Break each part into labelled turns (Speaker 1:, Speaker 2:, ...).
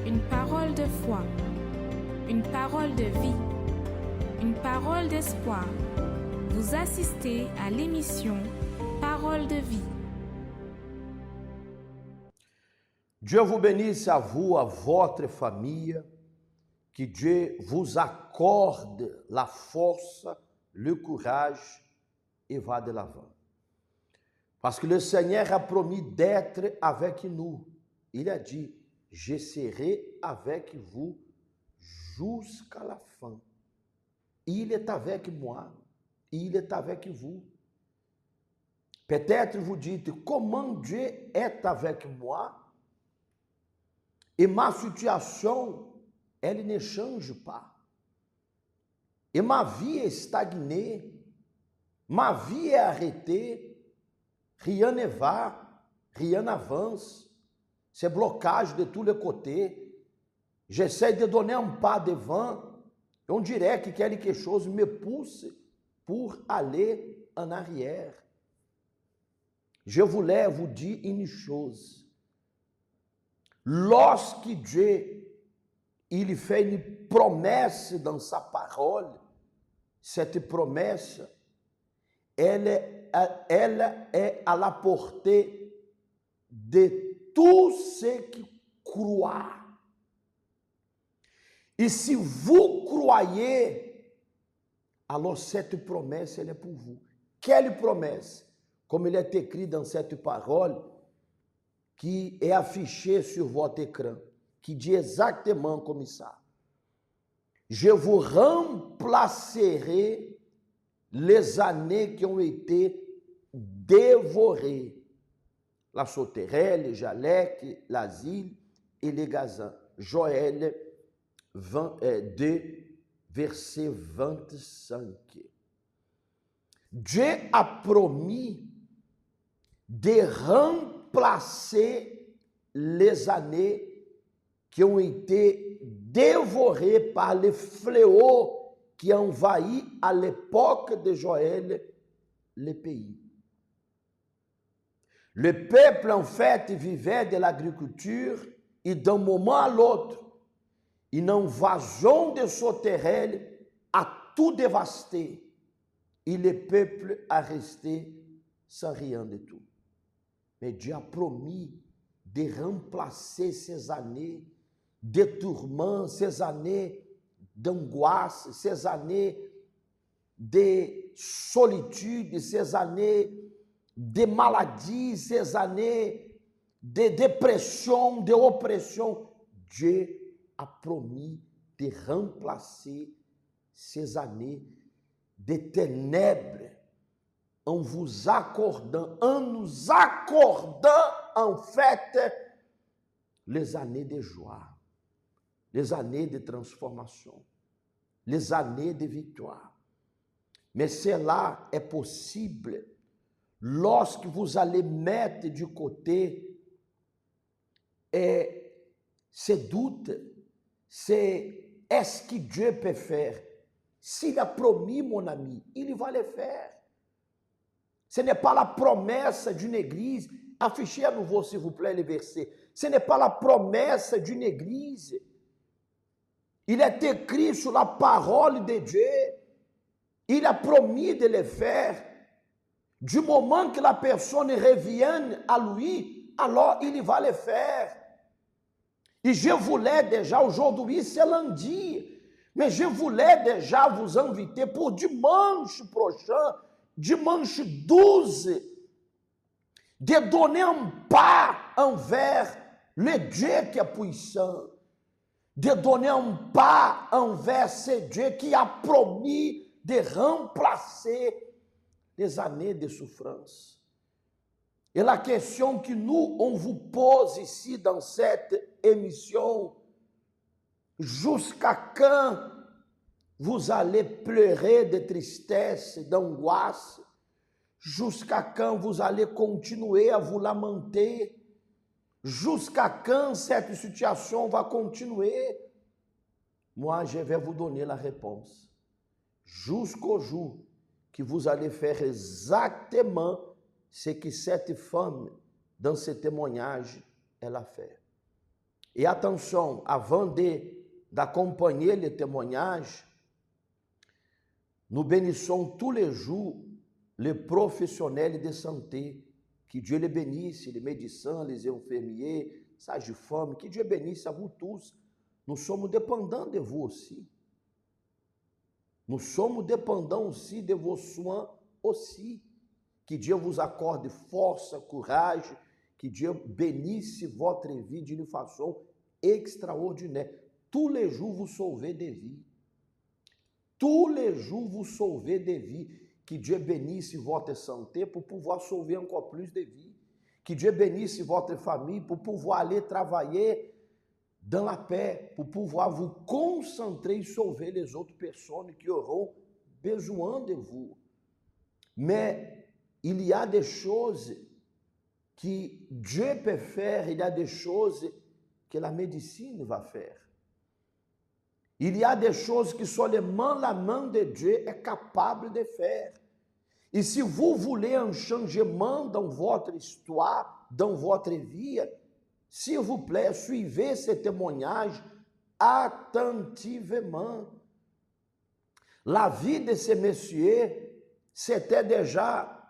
Speaker 1: une parole de foi, une parole de vie, une parole d'espoir. Vous assistez à l'émission Parole de vie.
Speaker 2: Dieu vous bénisse à vous, à votre famille, que Dieu vous accorde la force, le courage et va de l'avant. Parce que le Seigneur a promis d'être avec nous. Il a dit, je serai avec vous jusqu'à la fin. Il est avec moi, il est avec vous. Peut-être vous dites, comment Dieu est avec moi et ma situation, elle ne change pas. Et ma vie est stagnée, ma vie est arrêtée, rien ne va, rien n'avance, c'est blocage de tous les côtés. J'essaie de donner un pas devant, on dirait que quelque chose me pousse pour aller en arrière. Je voulais vous dire une chose. Lorsque Dieu, il fait une promesse dans sa parole, cette promesse, elle est à la portée de tous ceux qui croient. Et si vous croyez, alors cette promesse, elle est pour vous. Quelle promesse? Comme il est écrit dans cette parole, qui est affichée sur votre écran, qui dit exactement comme ça. Je vous remplacerai les années qui ont été dévorées. La sauterelle, les jalèques, l'asile et les gazans. Joël 2, verset 25. Dieu a promis de remplacer les années qui ont été dévorées par les fléaux qui envahit à l'époque de Joël le pays. Le peuple, en fait, vivait de l'agriculture et d'un moment à l'autre, une invasion de sauterelles a tout dévasté et le peuple a resté sans rien de tout. Mais Dieu a promis de remplacer ces années de tourments, ces années d'angoisse, ces années de solitude, ces années de maladie, ces années de dépression, d'oppression. Dieu a promis de remplacer ces années de ténèbres en vous accordant, en nous accordant en fait les années de joie, les années de transformation, les années de victoire. Mais cela est possible lorsque vous allez mettre du côté ces doutes, est-ce que Dieu peut faire? S'il a promis, mon ami, il va le faire. Ce n'est pas la promesse d'une église. Affichez à nouveau, s'il vous plaît, les versets. Ce n'est pas la promesse d'une église. Il est écrit sur la parole de Dieu. Il a promis de le faire. Du moment que la personne revienne à lui, alors il va le faire. Et je voulais déjà, aujourd'hui c'est lundi, mais je voulais déjà vous inviter pour dimanche prochain, dimanche 12, de donner un pas envers le Dieu qui est puissant, de donner un pas envers ce Dieu qui a promis de remplacer les années de souffrance. Et la question que nous, on vous pose ici dans cette émission, jusqu'à quand vous allez pleurer de tristesse, d'angoisse? Jusqu'à quand vous allez continuer à vous lamenter? Jusqu'à quand cette situation va continuer? Moi, je vais vous donner la réponse. Jusqu'au jour que vous allez faire exactement ce que cette femme, dans ce témoignage, elle a fait. Et attention, avant d'accompagner les témoignages, nous bénissons tous les jours les professionnels de santé. Que Dieu les bénisse, les médecins, les infirmiers, sages-femmes, que Dieu bénisse à vous tous. Nous sommes dépendants de vous aussi. Nous sommes dépendants aussi de vos soins aussi. Que Dieu vous accorde force, courage, que Dieu bénisse votre vie d'une façon extraordinaire. Tous les jours, vous sauvez des vies. Tous les jours, vous sauvez des vies. Que Dieu bénisse votre santé pour pouvoir sauver encore plus de vies. Que Dieu bénisse votre famille pour pouvoir aller travailler dans la paix, pour pouvoir vous concentrer et sauver les autres personnes qui auront besoin de vous. Mais il y a des choses que Dieu peut faire, il y a des choses que la médecine va faire. Il y a des choses que seulement la main de Dieu est capable de faire. Et si vous voulez un changement dans votre histoire, dans votre vie, s'il vous plaît, suivez ces témoignages attentivement. La vie de ces messieurs, c'était déjà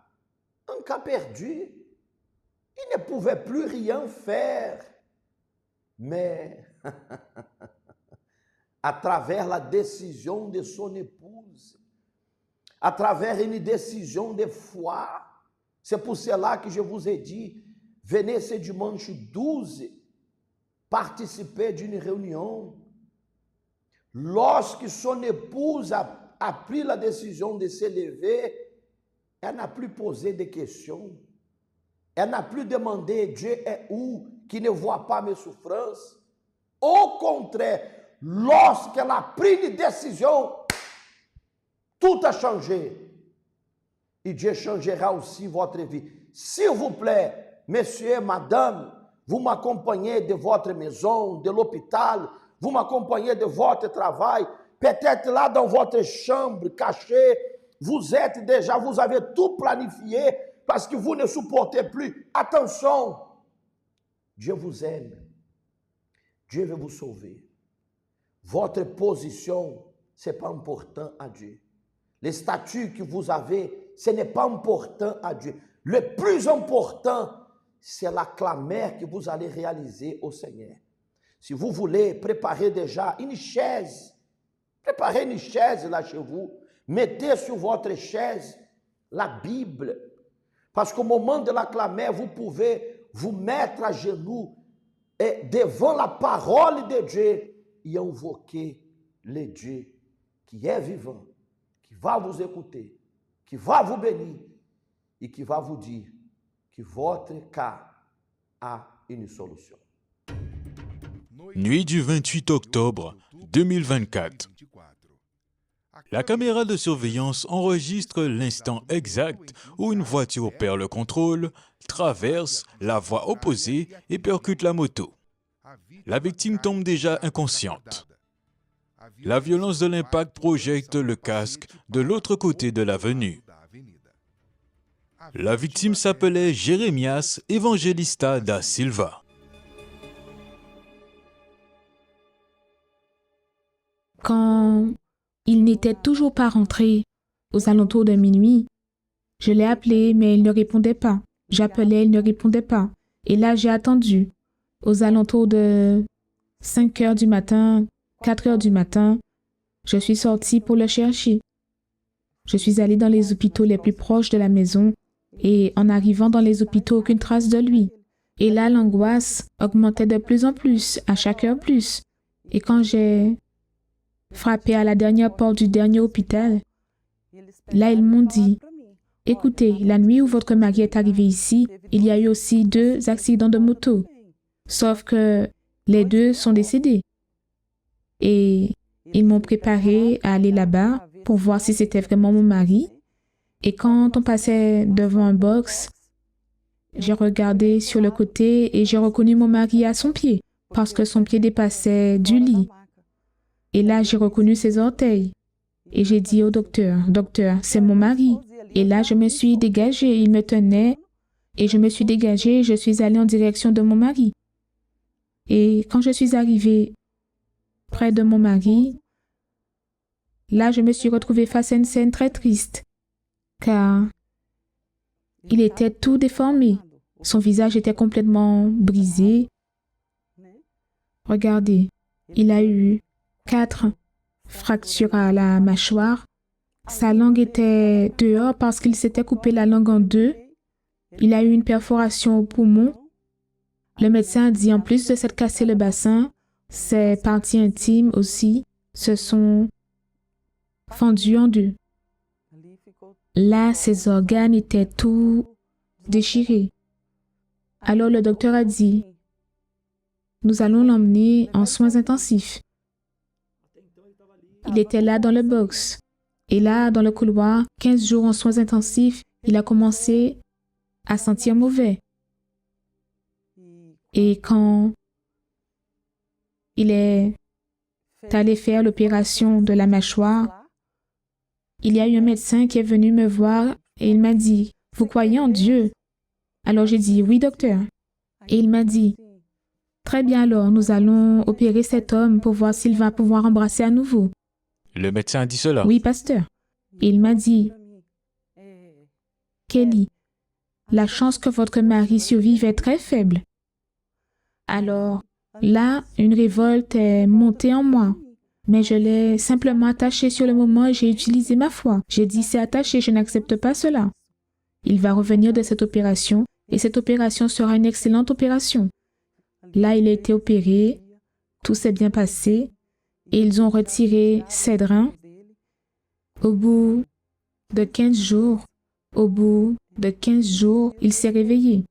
Speaker 2: un cas perdu. Ils ne pouvaient plus rien faire. Mais à travers la décision de son épouse, à travers une décision de foi, c'est pour cela que je vous ai dit, venez ce dimanche 12, participer d'une réunion. Lorsque son épouse a pris la décision de se lever, elle n'a plus posé de questions. Elle n'a plus demandé, Dieu est où, qui ne voit pas mes souffrances. Au contraire, lorsqu'elle a pris une décision, tout a changé. Et Dieu changera aussi votre vie. S'il vous plaît, messieurs, madame, vous m'accompagnez de votre maison, de l'hôpital, vous m'accompagnez de votre travail, peut-être là dans votre chambre cachée, vous êtes déjà, vous avez tout planifié parce que vous ne supportez plus. Attention, Dieu vous aime. Dieu veut vous sauver. Votre position, ce n'est pas important à Dieu. Les statuts que vous avez, ce n'est pas important à Dieu. Le plus important, c'est la clameur que vous allez réaliser au Seigneur. Si vous voulez préparer déjà une chaise, préparez une chaise là chez vous, mettez sur votre chaise la Bible. Parce qu'au moment de la clameur, vous pouvez vous mettre à genoux et devant la parole de Dieu et invoquer le Dieu qui est vivant, qui va vous écouter, qui va vous bénir et qui va vous dire que votre cas a une solution.
Speaker 3: Nuit du 28 octobre 2024. La caméra de surveillance enregistre l'instant exact où une voiture perd le contrôle, traverse la voie opposée et percute la moto. La victime tombe déjà inconsciente. La violence de l'impact projette le casque de l'autre côté de l'avenue. La victime s'appelait Jérémias Evangelista da Silva.
Speaker 1: Quand il n'était toujours pas rentré, aux alentours de minuit, je l'ai appelé, mais il ne répondait pas. J'appelais, il ne répondait pas. Et là, j'ai attendu. Aux alentours de 5 heures du matin, 4 heures du matin, je suis sortie pour le chercher. Je suis allée dans les hôpitaux les plus proches de la maison et en arrivant dans les hôpitaux, aucune trace de lui. Et là, l'angoisse augmentait de plus en plus, à chaque heure plus. Et quand j'ai frappé à la dernière porte du dernier hôpital, là, ils m'ont dit, « Écoutez, la nuit où votre mari est arrivé ici, il y a eu aussi 2 accidents de moto. Sauf que les 2 sont décédés. » Et ils m'ont préparé à aller là-bas pour voir si c'était vraiment mon mari. Et quand on passait devant un box, j'ai regardé sur le côté et j'ai reconnu mon mari à son pied parce que son pied dépassait du lit. Et là, j'ai reconnu ses orteils. Et j'ai dit au docteur, « Docteur, c'est mon mari. » Et là, je me suis dégagée. Il me tenait et je me suis dégagée et je suis allée en direction de mon mari. Et quand je suis arrivée près de mon mari, là, je me suis retrouvée face à une scène très triste, car il était tout déformé. Son visage était complètement brisé. Regardez, il a eu 4 fractures à la mâchoire. Sa langue était dehors parce qu'il s'était coupé la langue en 2. Il a eu une perforation au poumon. Le médecin a dit, en plus de s'être cassé le bassin, ses parties intimes aussi se sont fendues en 2. Là, ses organes étaient tout déchirés. Alors le docteur a dit, nous allons l'emmener en soins intensifs. Il était là dans le box. Et là, dans le couloir, 15 jours en soins intensifs, il a commencé à sentir mauvais. Et quand il est allé faire l'opération de la mâchoire, il y a eu un médecin qui est venu me voir et il m'a dit, « Vous croyez en Dieu ?» Alors j'ai dit, « Oui, docteur. » Et il m'a dit, « Très bien alors, nous allons opérer cet homme pour voir s'il va pouvoir embrasser à nouveau. »
Speaker 3: Le médecin a dit cela.
Speaker 1: Oui, pasteur. Et il m'a dit, « Kelly, la chance que votre mari survive est très faible. » Alors, là, une révolte est montée en moi. Mais je l'ai simplement attaché sur le moment et j'ai utilisé ma foi. J'ai dit, c'est attaché, je n'accepte pas cela. Il va revenir de cette opération et cette opération sera une excellente opération. Là, il a été opéré, tout s'est bien passé et ils ont retiré ses drains. Au bout de 15 jours, il s'est réveillé.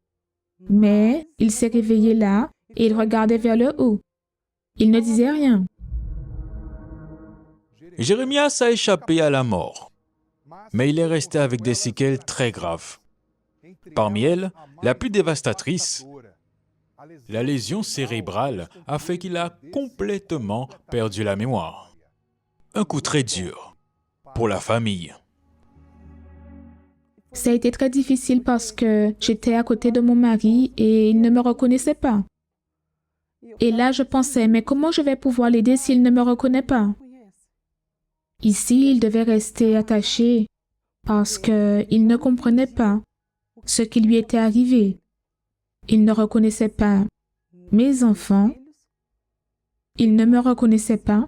Speaker 1: Mais il s'est réveillé là et il regardait vers le haut. Il ne disait rien.
Speaker 3: Jérémias a échappé à la mort, mais il est resté avec des séquelles très graves. Parmi elles, la plus dévastatrice, la lésion cérébrale a fait qu'il a complètement perdu la mémoire. Un coup très dur pour la famille.
Speaker 1: Ça a été très difficile parce que j'étais à côté de mon mari et il ne me reconnaissait pas. Et là, je pensais, mais comment je vais pouvoir l'aider s'il ne me reconnaît pas? Ici, il devait rester attaché parce qu'il ne comprenait pas ce qui lui était arrivé. Il ne reconnaissait pas mes enfants. Il ne me reconnaissait pas.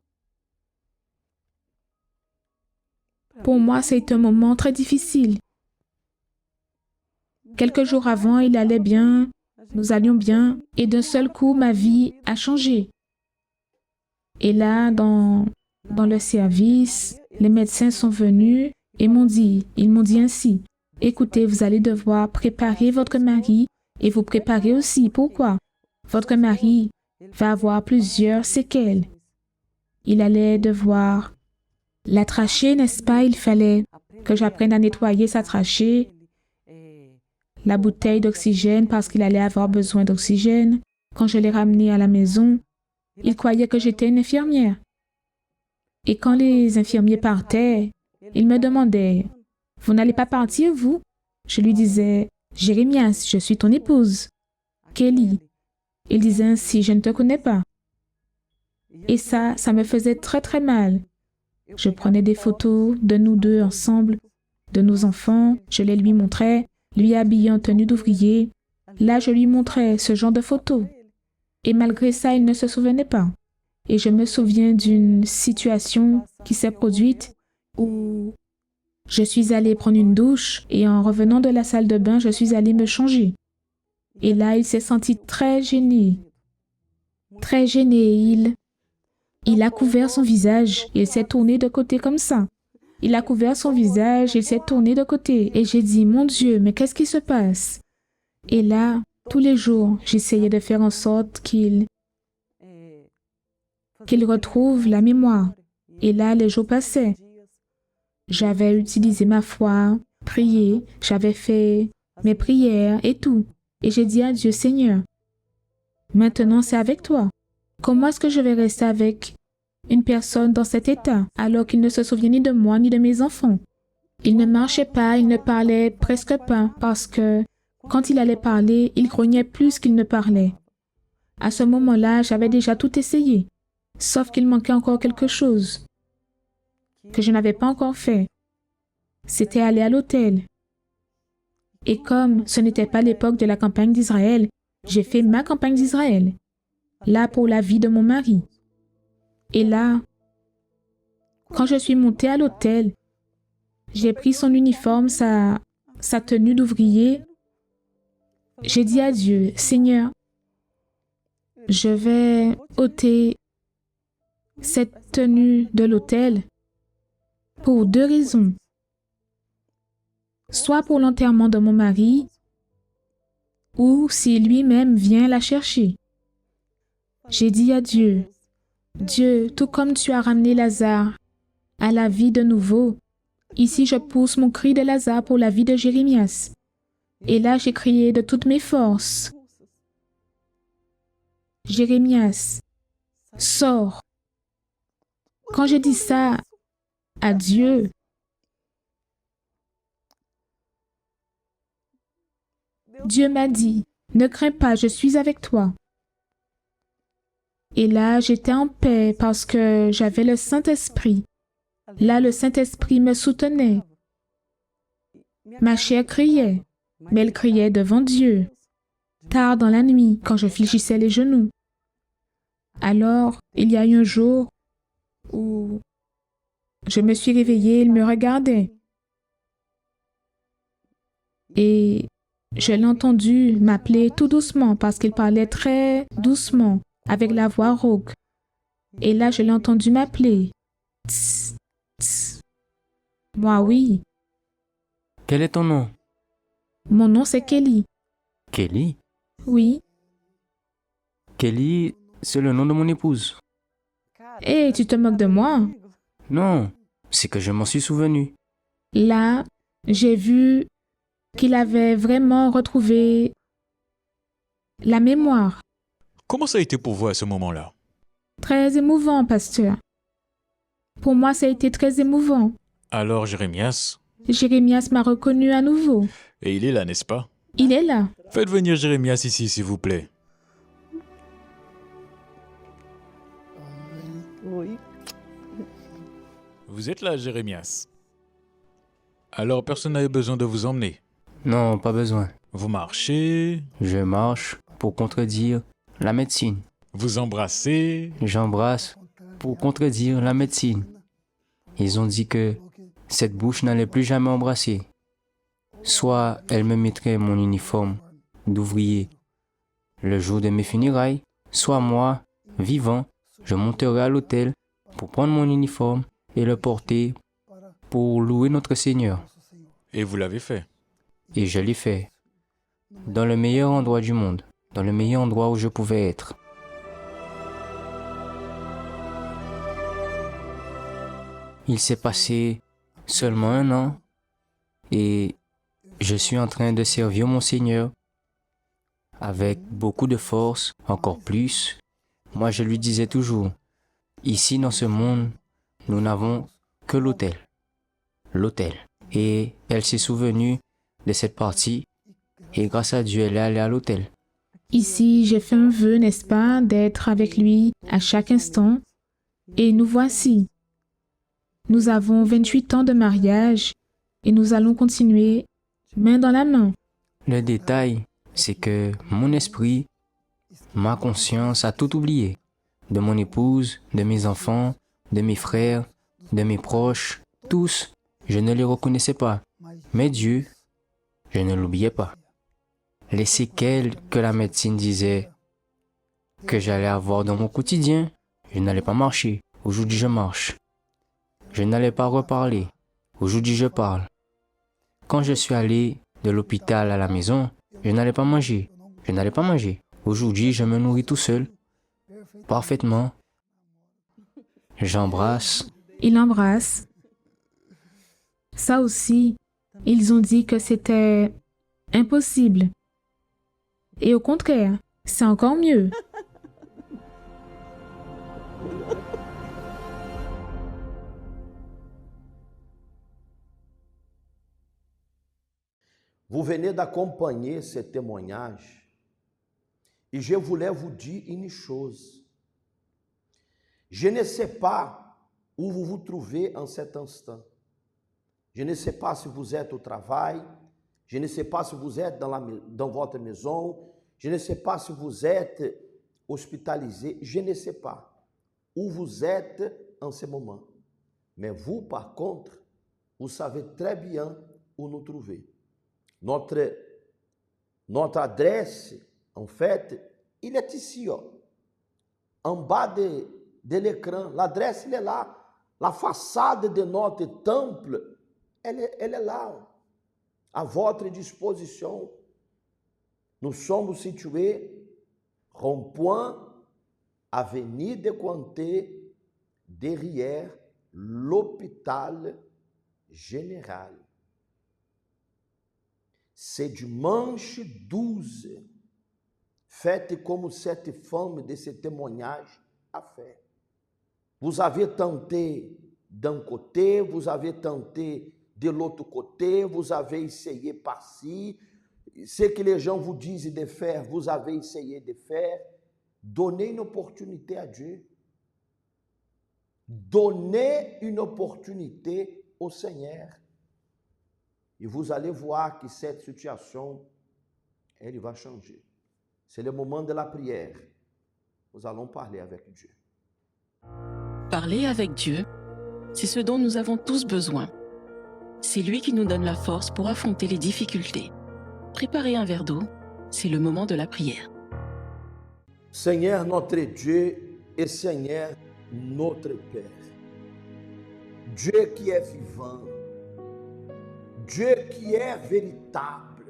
Speaker 1: Pour moi, c'est un moment très difficile. Quelques jours avant, il allait bien, nous allions bien, et d'un seul coup, ma vie a changé. Et là, dans le service, les médecins sont venus et ils m'ont dit ainsi, « Écoutez, vous allez devoir préparer votre mari et vous préparer aussi. Pourquoi? Votre mari va avoir plusieurs séquelles. Il allait devoir la trachée, n'est-ce pas? Il fallait que j'apprenne à nettoyer sa trachée, la bouteille d'oxygène parce qu'il allait avoir besoin d'oxygène. Quand je l'ai ramené à la maison, il croyait que j'étais une infirmière. Et quand les infirmiers partaient, il me demandait, « Vous n'allez pas partir, vous? » Je lui disais, « Jérémias, je suis ton épouse. » « Kelly. » Il disait ainsi, « Je ne te connais pas. » Et ça me faisait très très mal. Je prenais des photos de nous deux ensemble, de nos enfants, je les lui montrais, lui habillé en tenue d'ouvrier. Là, je lui montrais ce genre de photos. Et malgré ça, il ne se souvenait pas. Et je me souviens d'une situation qui s'est produite où je suis allée prendre une douche et en revenant de la salle de bain, je suis allée me changer. Et là, il s'est senti très gêné. Très gêné. Il a couvert son visage. Il s'est tourné de côté comme ça. Il a couvert son visage, il s'est tourné de côté. Et j'ai dit, mon Dieu, mais qu'est-ce qui se passe? Et là, tous les jours, j'essayais de faire en sorte qu'il retrouve la mémoire. Et là, les jours passaient. J'avais utilisé ma foi, prié, j'avais fait mes prières et tout. Et j'ai dit à Dieu, Seigneur, maintenant c'est avec toi. Comment est-ce que je vais rester avec une personne dans cet état alors qu'il ne se souvient ni de moi ni de mes enfants? Il ne marchait pas, il ne parlait presque pas parce que quand il allait parler, il grognait plus qu'il ne parlait. À ce moment-là, j'avais déjà tout essayé, sauf qu'il manquait encore quelque chose que je n'avais pas encore fait. C'était aller à l'autel. Et comme ce n'était pas l'époque de la campagne d'Israël, j'ai fait ma campagne d'Israël, là pour la vie de mon mari. Et là, quand je suis montée à l'autel, j'ai pris son uniforme, sa tenue d'ouvrier. J'ai dit à Dieu, Seigneur, je vais ôter cette tenue de l'autel pour deux raisons. Soit pour l'enterrement de mon mari, ou si lui-même vient la chercher. J'ai dit à Dieu, Dieu, tout comme tu as ramené Lazare à la vie de nouveau, ici je pousse mon cri de Lazare pour la vie de Jérémias. Et là j'ai crié de toutes mes forces, Jérémias, sors. Quand j'ai dit ça à Dieu, Dieu m'a dit, ne crains pas, je suis avec toi. Et là, j'étais en paix parce que j'avais le Saint-Esprit. Là, le Saint-Esprit me soutenait. Ma chair criait, mais elle criait devant Dieu. Tard dans la nuit, quand je fléchissais les genoux. Alors, il y a eu un jour où je me suis réveillée, il me regardait. Et je l'ai entendu m'appeler tout doucement parce qu'il parlait très doucement, avec la voix rauque. Et là, je l'ai entendu m'appeler. Tss, tss. Moi, oui.
Speaker 4: Quel est ton nom?
Speaker 1: Mon nom, c'est Kelly.
Speaker 4: Kelly?
Speaker 1: Oui.
Speaker 4: Kelly, c'est le nom de mon épouse.
Speaker 1: Hé, tu te moques de moi?
Speaker 4: Non, c'est que je m'en suis souvenu.
Speaker 1: Là, j'ai vu qu'il avait vraiment retrouvé la mémoire.
Speaker 3: Comment ça a été pour vous à ce moment-là?
Speaker 1: Très émouvant, pasteur. Pour moi, ça a été très émouvant.
Speaker 3: Alors, Jérémias,
Speaker 1: Jérémias m'a reconnu à nouveau.
Speaker 3: et il est là, n'est-ce pas?
Speaker 1: Il est là.
Speaker 3: Faites venir Jérémias ici, s'il vous plaît.
Speaker 5: Oui.
Speaker 3: Vous êtes là, Jérémias. Alors, personne n'avait besoin de vous emmener.
Speaker 4: Non, pas besoin.
Speaker 3: Vous marchez,
Speaker 4: Je marche pour contredire la médecine.
Speaker 3: vous embrassez.
Speaker 4: J'embrasse pour contredire la médecine. Ils ont dit que cette bouche n'allait plus jamais embrasser. Soit elle me mettrait mon uniforme d'ouvrier le jour de mes funérailles, soit moi, vivant, je monterai à l'autel pour prendre mon uniforme et le porter pour louer notre Seigneur.
Speaker 3: Et vous l'avez fait.
Speaker 4: Et je l'ai fait. Dans le meilleur endroit du monde, dans le meilleur endroit où je pouvais être. Il s'est passé seulement 1 an et je suis en train de servir mon Seigneur avec beaucoup de force, encore plus. Moi, je lui disais toujours, ici dans ce monde, nous n'avons que l'autel. L'autel. Et elle s'est souvenue de cette partie et grâce à Dieu, elle est allée à l'autel.
Speaker 1: Ici, j'ai fait un vœu, n'est-ce pas, d'être avec lui à chaque instant. Et nous voici. Nous avons 28 ans de mariage et nous allons continuer main dans la main.
Speaker 4: Le détail, c'est que mon esprit, ma conscience a tout oublié. De mon épouse, de mes enfants, de mes frères, de mes proches, tous, je ne les reconnaissais pas. Mais Dieu, je ne l'oubliais pas. Les séquelles que la médecine disait que j'allais avoir dans mon quotidien, je n'allais pas marcher. Aujourd'hui, je marche. Je n'allais pas reparler. Aujourd'hui, je parle. Quand je suis allé de l'hôpital à la maison, je n'allais pas manger. Je n'allais pas manger. Aujourd'hui, je me nourris tout seul, parfaitement. J'embrasse.
Speaker 1: Il embrasse. Ça aussi, ils ont dit que c'était impossible. Et au contraire, c'est encore mieux.
Speaker 2: Vous venez d'accompagner ce témoignage Et je voulais vous dire une chose. Je ne sais pas où vous vous trouvez en cet instant. Je ne sais pas si vous êtes au travail. Je ne sais pas si vous êtes dans votre maison. Je ne sais pas si vous êtes hospitalisé. Je ne sais pas où vous êtes en ce moment. Mais vous, par contre, vous savez très bien où nous trouver. Notre adresse, en fait, il est ici, ó, en bas de l'écran. L'adresse, il est là. La façade de notre temple, elle est là, à votre disposition. Nous sommes situés rond-point, avenue de Cointet, derrière l'hôpital général. C'est dimanche 12. Faites comme cette femme de ce témoignage a fait. Vous avez tenté d'un côté, vous avez tenté de l'autre côté, vous avez essayé par-ci. Ce que les gens vous disent de faire, vous avez essayé de faire. Donnez une opportunité à Dieu. Donnez une opportunité au Seigneur. Et vous allez voir que cette situation, elle va changer. C'est le moment de la prière. Nous allons parler avec Dieu.
Speaker 5: Parler avec Dieu, c'est ce dont nous avons tous besoin. C'est lui qui nous donne la force pour affronter les difficultés. Préparez un verre d'eau, c'est le moment de la prière.
Speaker 2: Seigneur notre Dieu et Seigneur notre Père, Dieu qui est vivant, Dieu qui est véritable.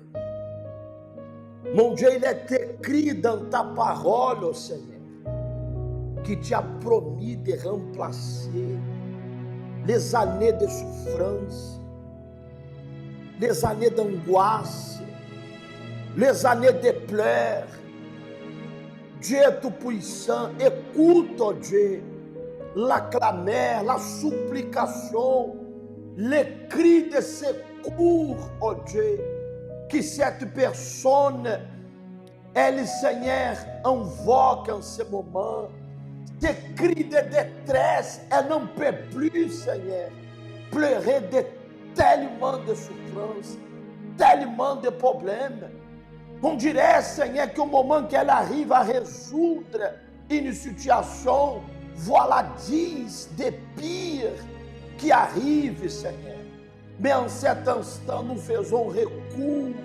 Speaker 2: Mon Dieu, il est écrit dans ta parole, oh Seigneur, qui tu as promis de remplacer les années de souffrance, les années d'angoisse, les années de pleurs. Dieu Tout-Puissant, écoute, oh Dieu, la clameur, la supplication, les cris de secours, oh Dieu, que cette personne, elle, Seigneur, invoque en ce moment. Ces cris de détresse, elle n'en peut plus, Seigneur, pleurer de tellement de souffrance, tellement de problèmes. On dirait, Seigneur, qu'au moment qu'elle arrive à résoudre une situation, voilà 10 des pires qui arrivent, Seigneur. Mais en cet instant, nous faisons recours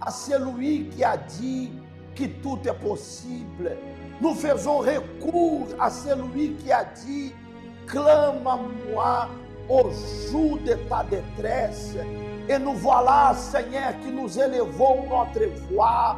Speaker 2: à celui qui a dit que tout est possible. Nous faisons recours à celui qui a dit, clame à moi au jour de ta détresse. Et nous voilà, Seigneur, que nous élevons notre voix.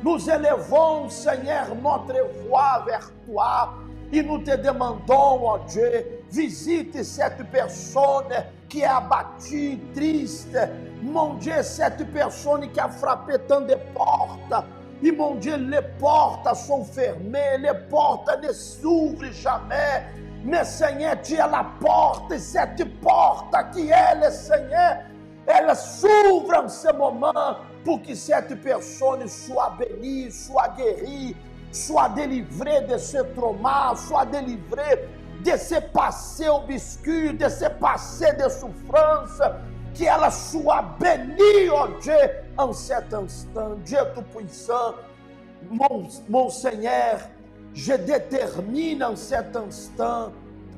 Speaker 2: Nous élevons, Seigneur, notre voix vers toi. Et nous te demandons, oh Dieu, visite cette personne qui est abattue, triste. Mon Dieu, cette personne qui a frappé tant de portes. Et mon Dieu, les portes sont fermées, les portes ne s'ouvrent jamais. Mais Seigneur, tu es la porte, cette porte qui est le Seigneur, elle s'ouvre en ce moment pour que cette personne soit bénie, soit guérie, soit délivrée de ce trauma, soit délivrée de ce passé obscur, de ce passé de souffrance, qu'elle soit bénie, oh Dieu, en cet instant. Dieu Tout-Puissant, mon Seigneur, je détermine en cet instant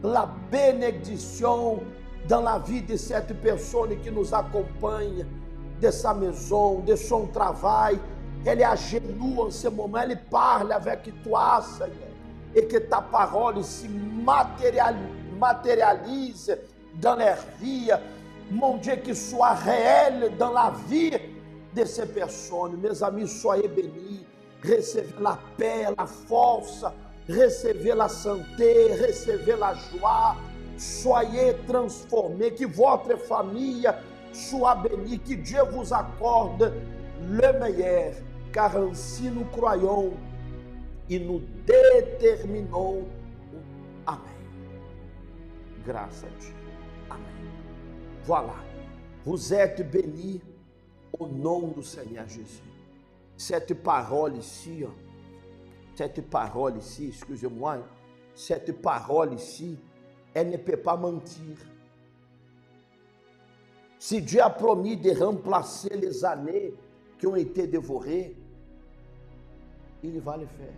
Speaker 2: la bénédiction dans la vie de cette personne qui nous accompagne, de sa maison, de son travail. Elle est à genoux en ce moment, elle parle avec toi, Seigneur, et que ta parole se matérialise dans leur vie. Mon Dieu, qu'il soit réel dans la vie de ces personnes. Mes amis, soyez bénis, recevez la paix, la force, recevez la santé, recevez la joie. Soyez transformés, que votre famille soit bénie, que Dieu vous accorde le meilleur, car ainsi nous croyons et nous déterminons. Amen. Grâce à Dieu. Amen. Voilà, vous êtes bénis au nom du Seigneur Jésus. Cette parole ici, cette parole ici, excusez-moi, cette parole ici, elle ne peut pas mentir. Si Dieu a promis de remplacer les années qui ont été dévorées, il va le faire.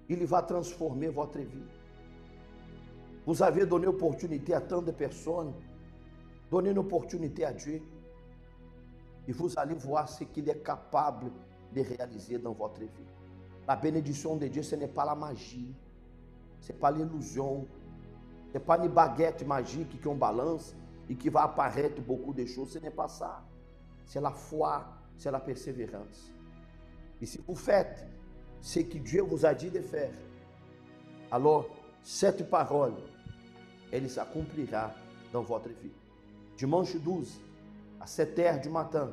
Speaker 2: Il va transformer votre vie. Vous avez donné opportunité à tant de personnes. Donnez une opportunité à Dieu. Et vous allez voir ce qu'il est capable de réaliser dans votre vie. La bénédiction de Dieu, ce n'est pas la magie. Ce n'est pas l'illusion. Ce n'est pas une baguette magique qu'on balance et qui va apparaître beaucoup de choses. Ce n'est pas ça. C'est la foi, c'est la persévérance. Et si vous faites ce que Dieu vous a dit de faire, alors cette parole, elle s'accomplira dans votre vie. Dimanche 12, à 7h du matin,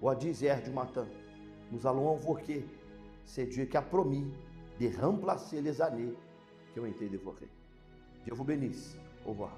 Speaker 2: ou à 10h du matin, nous allons invoquer ce Dieu qui a promis de remplacer les années qui ont été dévorées. Dieu vous bénisse. Au revoir.